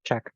Check.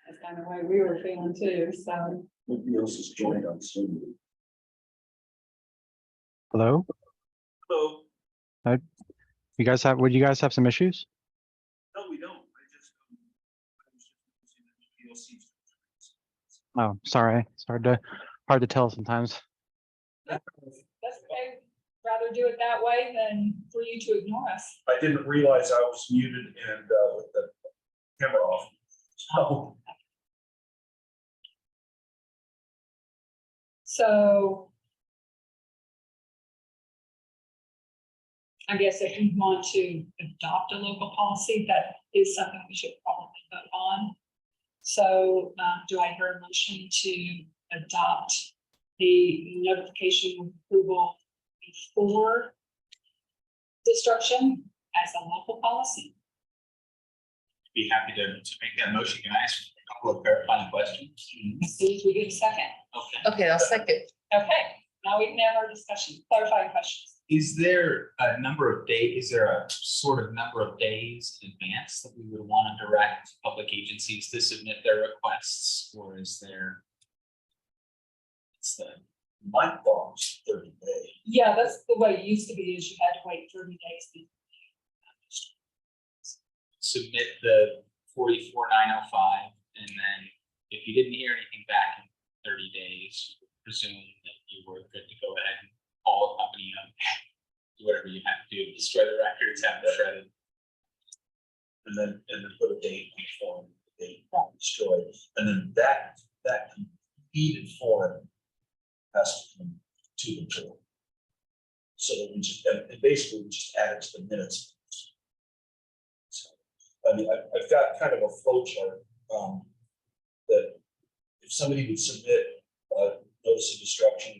That's kind of the way we were feeling too, so. Nobody else has joined on Zoom. Hello? Hello. You guys have, would you guys have some issues? No, we don't. I just. Oh, sorry. It's hard to tell sometimes. That's okay. Rather do it that way than for you to ignore us. I didn't realize I was muted and with the camera off. So I guess if you want to adopt a local policy, that is something we should probably vote on. So do I hear a motion to adopt the notification of approval before destruction as a local policy? Be happy to make that motion. Can I ask a couple of clarifying questions? As soon as we get a second. Okay. Okay, I'll second. Okay, now we can have our discussion, clarifying questions. Is there a number of days, is there a sort of number of days in advance that we would want to direct public agencies to submit their requests, or is there? It's the My thought was 30 days. Yeah, that's the way it used to be, is you had to wait 30 days. submit the 44,905, and then if you didn't hear anything back in 30 days, presume that you were good to go ahead and call the company up, do whatever you have to do, destroy the records, have them shredded. And then put a date on the form, the date destroyed, and then that completed form has to come to the board. So that we just, and basically we just add it to the minutes. So, I mean, I've got kind of a flow chart, that if somebody would submit a notice of destruction,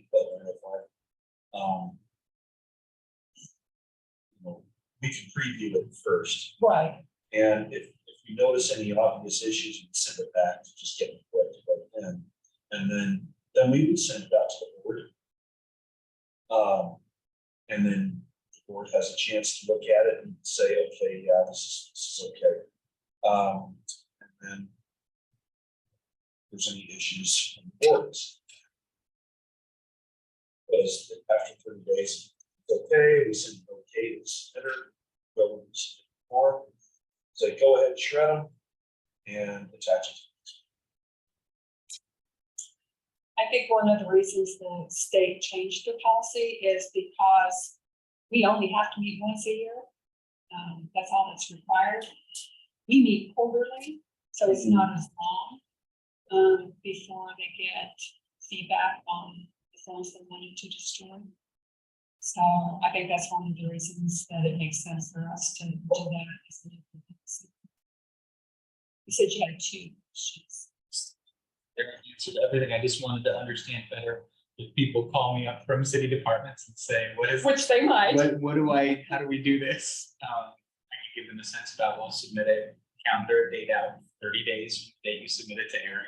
we can preview it first. Right, And if you notice any obvious issues, we'd send it back to just get it corrected right then. And then we would send it out to the board. And then the board has a chance to look at it and say, okay, yeah, this is okay. And then if there's any issues from the boards. Because after 30 days, it's okay, we send it okay to the submitter, go with the form. Say, go ahead and shred them and attach it. I think one of the reasons the state changed their policy is because we only have to meet once a year. That's all that's required. We meet quarterly, so it's not as long before they get feedback on the forms they wanted to destroy. So I think that's one of the reasons that it makes sense for us to do that. As a local policy. You said you had 2 issues. There answered everything. I just wanted to understand better. If people call me up from city departments and say, what is, Which they might. what do I, how do we do this? I can give them a sense about, we'll submit a calendar date out 30 days, from the date you submit it to Eric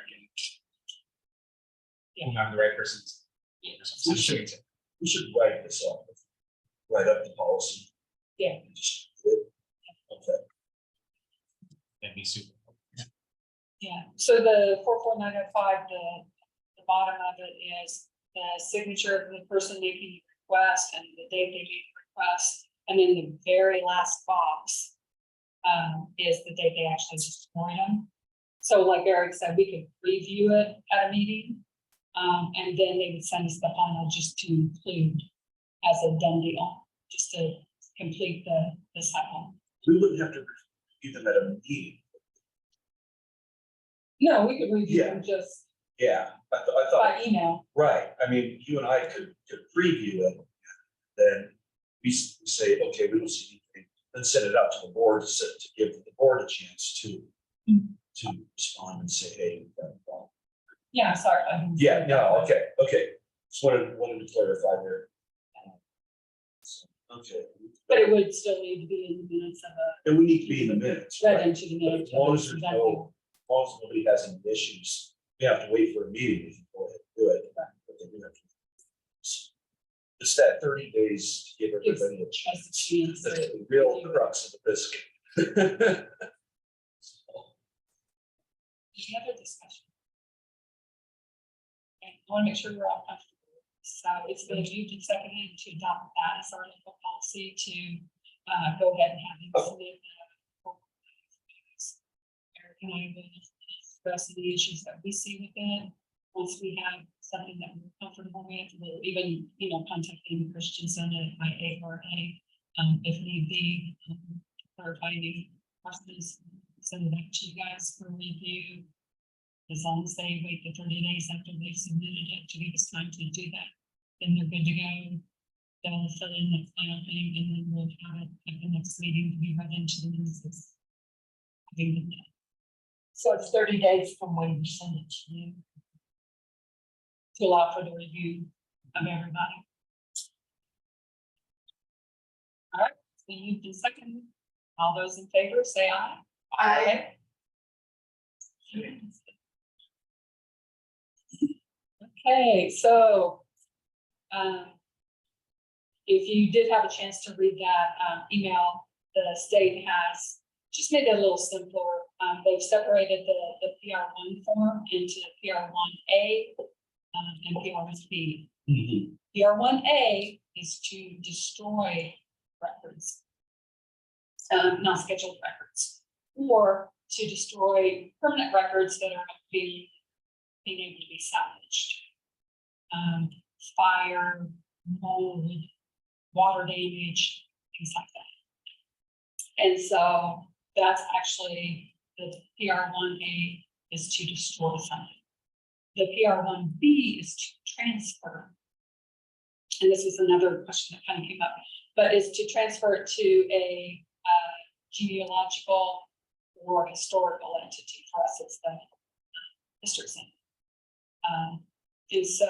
and whoever the right person's. We should write this up. Write up the policy. Yeah. And just do it. Okay. That'd be super. Yeah, so the 44905, the bottom of it is the signature of the person making the request and the date they made the request. And then the very last box is the date they actually destroyed them. So like Eric said, we could preview it at a meeting. And then they would send us the final just to include as a done deal, just to complete the cycle. We wouldn't have to review them at a meeting. No, we could review Yeah. them just Yeah, I thought, by email. right. I mean, you and I could preview it. Then we say, okay, we don't see anything, then send it out to the board to give the board a chance to respond and say, hey, we've got a problem. Yeah, sorry. Yeah, no, okay. Just wanted to clarify there. So, okay. But it would still need to be in the minutes of And we need to be in the minutes. read right? into the But minutes. as long as of there's that no, as long as nobody has any issues, we have to wait for a meeting, we can go ahead and do it. But they do have to. It's that 30 dades to give everybody a Gives chance. us a chance That's to the real review it. crux of the biscuit. Any other discussion? Okay, I want to make sure we're all comfortable. So it's been moved and seconded to adopt that as our local policy to go ahead and have them submit. Eric and I will discuss the issues that we see with it. Once we have something that we're comfortable with, we'll even, contact Amy Christensen at IARA, if need be, clarify any questions, send it back to you guys for review. As long as they wait the 30 days after they've submitted it to give us time to do that, then they're good to go. They'll fill in the final thing and then we'll have it at the next meeting to be read into the minutes. So it's 30 days from when you send it to you to allow for the review of everybody. All right, so you can second. All those in favor, say aye. Aye. Okay, so if you did have a chance to read that email, the state has just made it a little simpler. They've separated the PR1 form into PR1A and PR1B. PR1A is to destroy records, not scheduled records, or to destroy permanent records that are being able to be salvaged. Fire, mold, water damage, things like that. And so that's actually the PR1A is to destroy something. The PR1B is to transfer. And this was another question that kind of came up, but is to transfer it to a genealogical or historical entity. For us, it's the history center. And so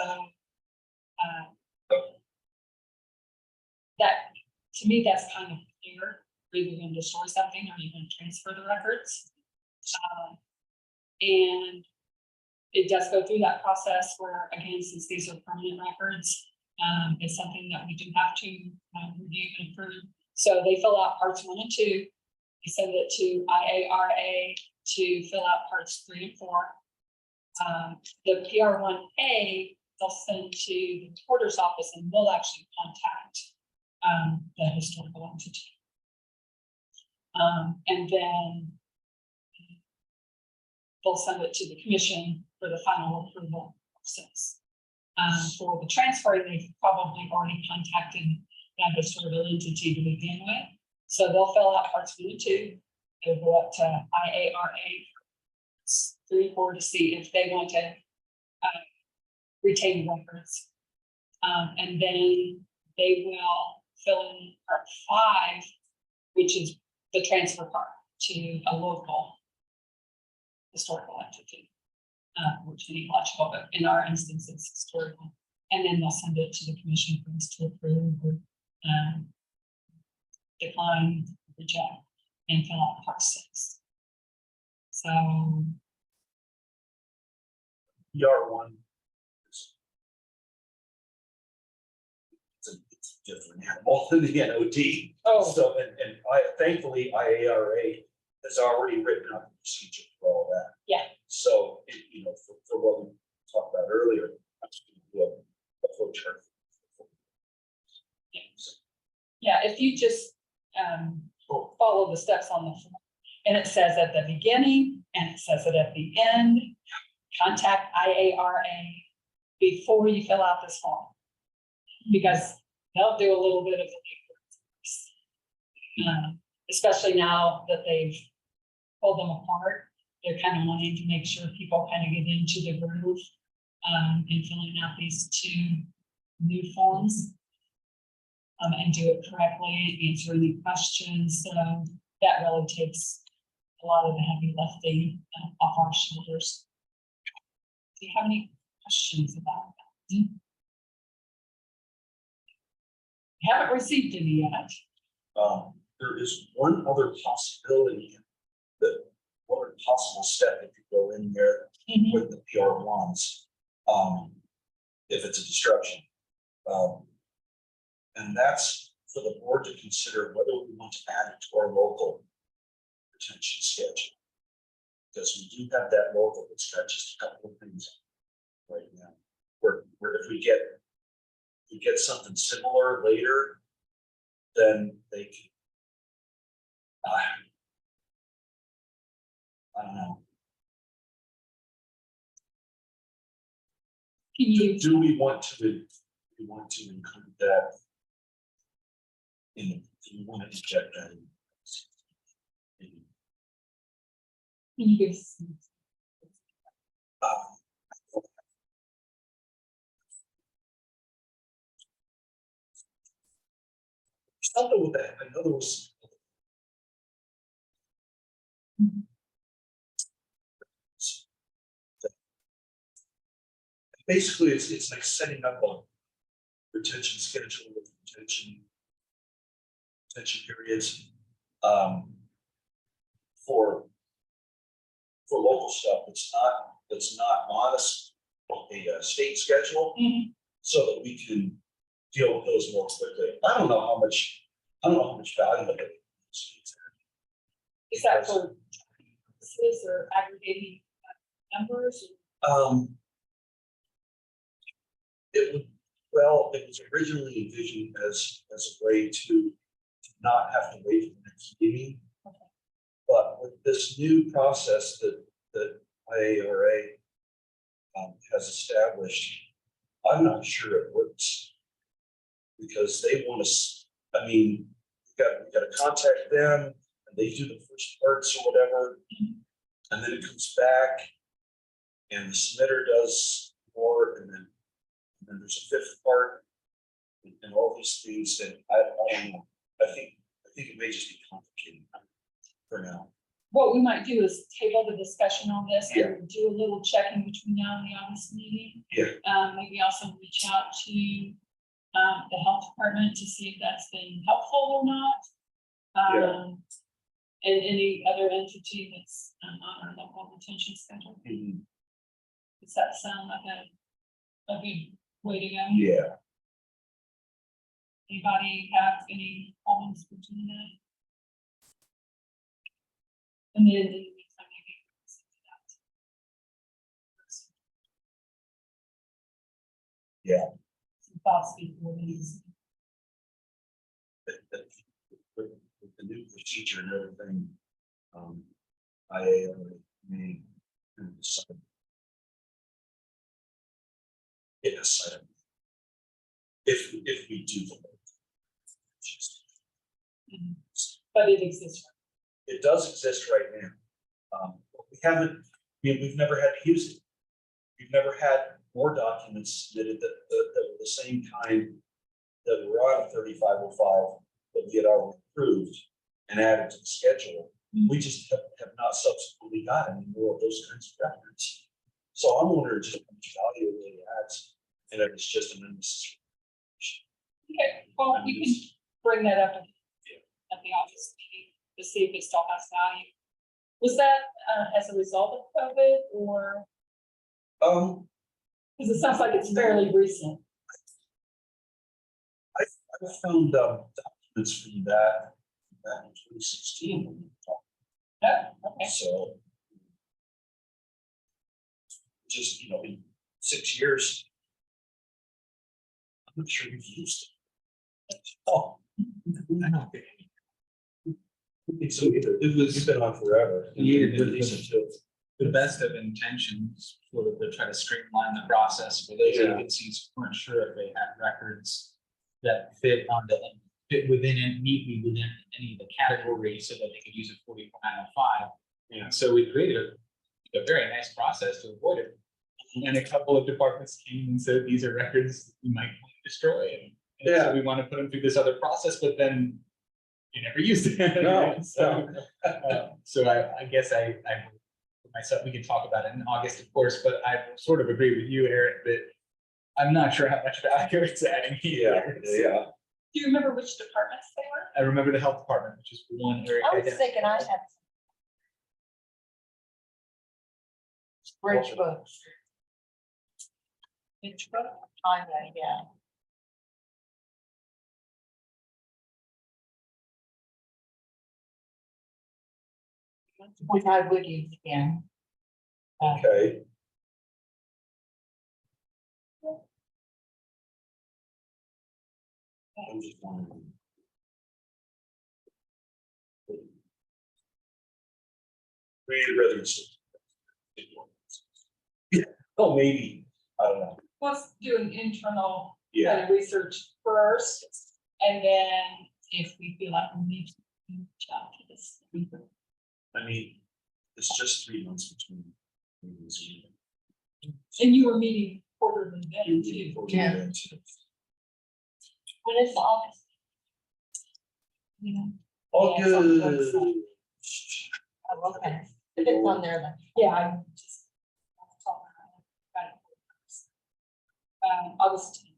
that, to me, that's kind of clear. Either you're going to destroy something or you're going to transfer the records. And it does go through that process where, again, since these are permanent records, it's something that we do have to review and approve. So they fill out parts 1 and 2. They send it to IARA to fill out parts 3 and 4. The PR1A they'll send to the recorder's office, and we'll actually contact the historical entity. And then they'll send it to the commission for the final approval process. For the transferring, they've probably already contacted that historical entity to begin with. So they'll fill out parts 1 and 2. They'll go up to IARA 3 and 4 to see if they want to retain records. And then they will fill in part 5, which is the transfer part to a local historical entity, or genealogical, but in our instance, it's historical. And then they'll send it to the commission for us to approve or decline, reject, and fill out part 6. So PR1 it's a different animal than the NOD. Oh. So, and thankfully IARA has already written up a procedure for all that. Yeah. So, for what we talked about earlier, a flow chart. Yeah. Yeah, if you just follow the steps on the form, and it says at the beginning and it says it at the end, contact IARA before you fill out this form, because they'll do a little bit of the legwork. Especially now that they've pulled them apart, they're kind of wanting to make sure people kind of get into the groove in filling out these 2 new forms and do it correctly, answer any questions. So that really takes a lot of the heavy lifting off our shoulders. Do you have any questions about that? We haven't received any yet. There is one other possibility, that one other possible step that could go in there with the PR1s, if it's a destruction. And that's for the board to consider whether we want to add it to our local retention schedule. Because we do have that local, it's got just a couple of things right now. Where if we get something similar later, then they can. I don't know. Can you? Do we want to include that? Do we want to inject that in? Can you give us? Something with that, I know there was. Mhm. Basically, it's like setting up a retention schedule with retention periods, for local stuff. It's not on a state schedule, Mhm. so that we can deal with those more quickly. I don't know how much value that it is. Is that for purposes or aggregating numbers? It was originally envisioned as a way to not have to wait for the next meeting. Okay. But with this new process that IARA has established, I'm not sure it works. Because they want us, I mean, we got to contact them and they do the first parts or whatever. And then it comes back and the submitter does more, and then there's a fifth part and all these things that I don't know. I think it may just be complicated for now. What we might do is table the discussion on this Yeah. and do a little checking between now and the August meeting. Yeah. Maybe also reach out to the health department to see if that's been helpful or not. Yeah. And any other entity that's on our local retention schedule. Does that sound like a good way to go? Yeah. Anybody have any comments between that? And then in the meantime, maybe. Yeah. Some thoughts before these. With the new procedure and everything, IARA may decide. Yes, if we do the. But it exists. It does exist right now. We've never had to use it. We've never had more documents submitted that were the same kind that were on 3505 that we had already approved and added to the schedule. We just have not subsequently got any more of those kinds of records. So I'm wondering just how much value it really adds, and if it's just an unnecessary. Okay, well, you can bring that up at the office meeting to see if it still has value. Was that as a result of COVID or? Because it sounds like it's fairly recent. I found documents from that back in 2016. Yeah, okay. So just, in 6 years, I'm not sure we've used it. Oh. I don't think. So it's been on forever. The best of intentions, sort of to try to streamline the process for those Yeah. agencies who weren't sure if they had records that fit within and neatly within any of the categories so that they could use a 44905. Yeah. So we created a very nice process to avoid it. And a couple of departments came and said, these are records you might want to destroy. And so we want to put them through this other process, but then you never used it. No. So I guess I myself, we can talk about it in August, of course, but I sort of agree with you, Eric, that I'm not sure how much value it's adding here. Yeah. Do you remember which departments they were? I remember the health department, which is the one Eric. I was identified. thinking I had. Bridge books, Which one? yeah. which I would use again. Okay. I'm just wondering. We'd rather. Yeah, oh, maybe, I don't know, Let's do an internal yeah, kind of research first, and then if we feel like we need to reach out to this. I mean, it's just 3 months between. meetings. And you were meeting quarterly then too. Yeah. When is August? Yeah. All Yeah, something like good. that. Oh, okay. If it's on there, then. Yeah, I just. August. 10th.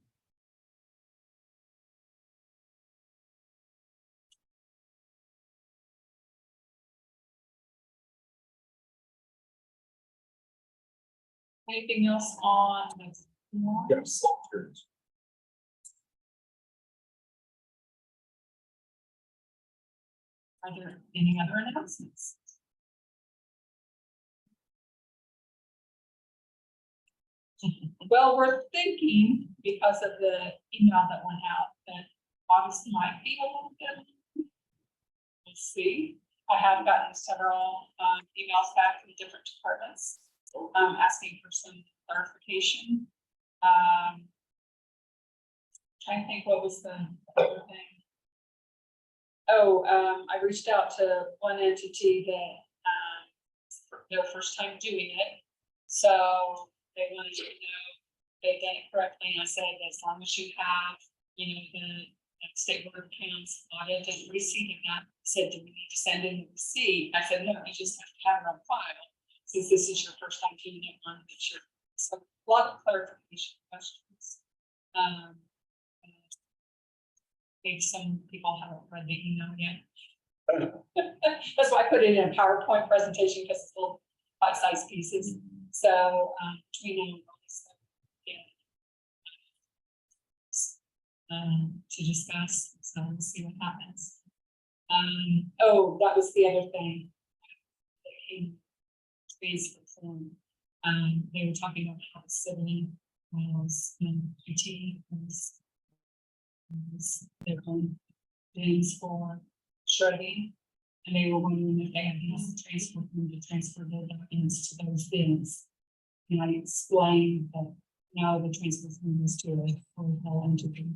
Anything else on the? Yes. Are there any other announcements? Well, we're thinking, because of the email that went out, that August might be a little bit. We'll see. I have gotten several emails back from different departments asking for some clarification. Trying to think what was the other thing. Oh, I reached out to one entity that their first time doing it. So they wanted to know they done it correctly. And I said, as long as you have, the state board of accounts audit and receipt of that, said, do we need to send in the receipt? I said, no, you just have to have it on file. Since this is your first time doing it, on make sure. So a lot of clarification questions. Maybe some people haven't read the email yet. That's why I put it in a PowerPoint presentation, because it's little bite-sized pieces. So between now and August, to discuss. So we'll see what happens. Oh, that was the other thing. Trees for form. They were talking about how the city was PT their own bins for shredding, and they were wondering if they had used the transfer room to transfer their documents to those bins. And I explained that now the transfer room is to a whole entity.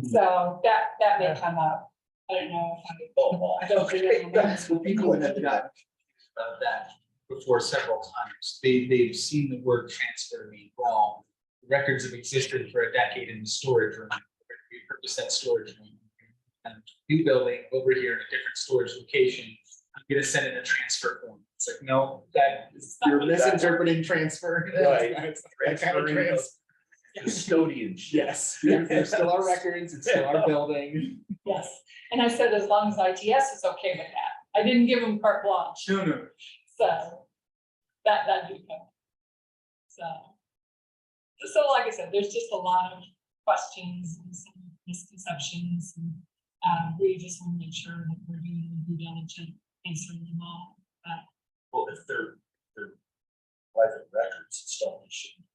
So that may come up. I don't know if I don't know. That's what people have done about that before several times. They've seen the word transfer mean wrong. Records have existed for a decade in the storage room. We purchased that storage room. And new building over here in a different storage location. I'm gonna send in a transfer form. It's like, no, that is, you're misinterpreting transfer. Right. That kind of transfer. Custodian. Yes, there's still our records, it's still our building. Yes, and I said, as long as ITS is okay with that. I didn't give them carte blanche. No. So that do come. So like I said, there's just a lot of questions and some misconceptions, and we just want to make sure that we're doing the due diligence, answering them all. Well, if they're private records and stuff, they shouldn't.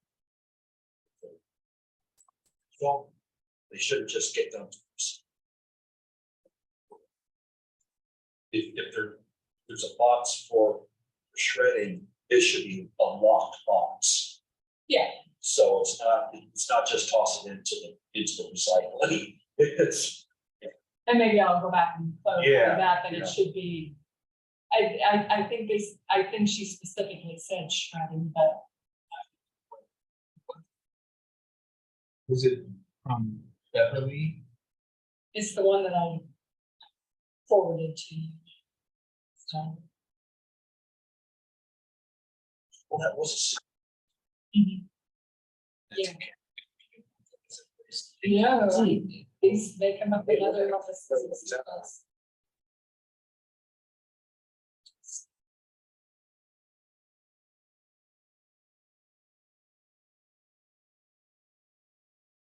Well, they shouldn't just get done to us. If there's a box for shredding, it should be a locked box. Yeah, So it's not just toss it into the recycling. It's, and maybe I'll go back and clarify that Yeah. it should be. I think she specifically said shredding, but Was it from Beverly? it's the one that I forwarded to you. So, well, that was. mhm. Yeah. Yeah, they come up with other offices.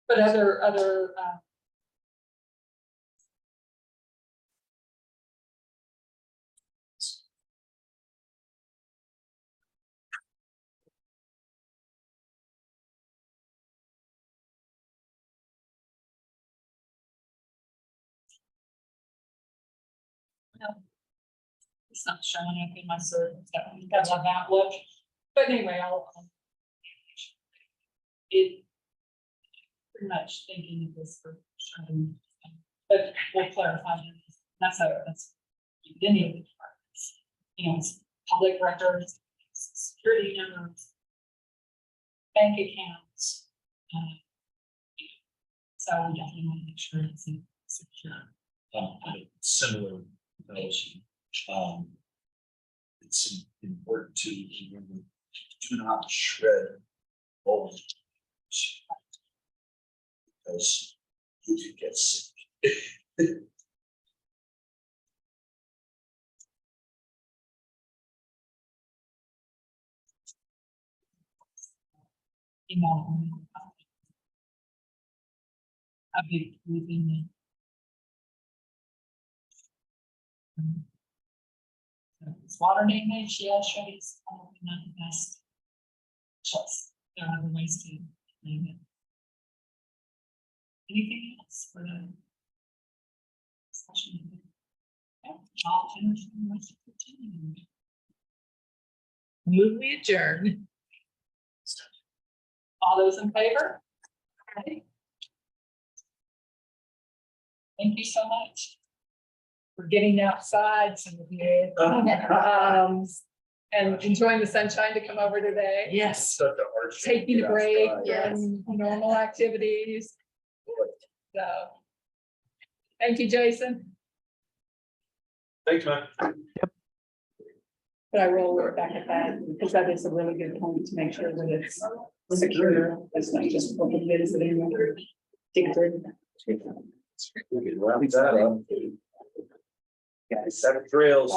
But other It's not showing up in my search, that's on Outlook, but anyway, it pretty much thinking of this for certain, but we'll clarify that. That's any of the departments, it's public records, security numbers, bank accounts. So we definitely want to make sure it's secure. Similar notion. It's important to remember, do not shred old. Because you could get sick. A big within it's water damage, yeah, sure, it's probably not the best choice. There are other ways to name it. Anything else for the discussion? Yeah, I'll finish the rest of the team. Move we adjourn. All those in favor? Okay. Thank you so much for getting outside, some of you, and enjoying the sunshine to come over today. Yes. Such a hard thing to Taking get a break outside. from normal activities. So, thank you, Jason. Thanks, man. But I will look back at that because that is a really good point to make sure that it's secure. It's not just for the visiting. Dig through. We can wrap that up. 7 trails.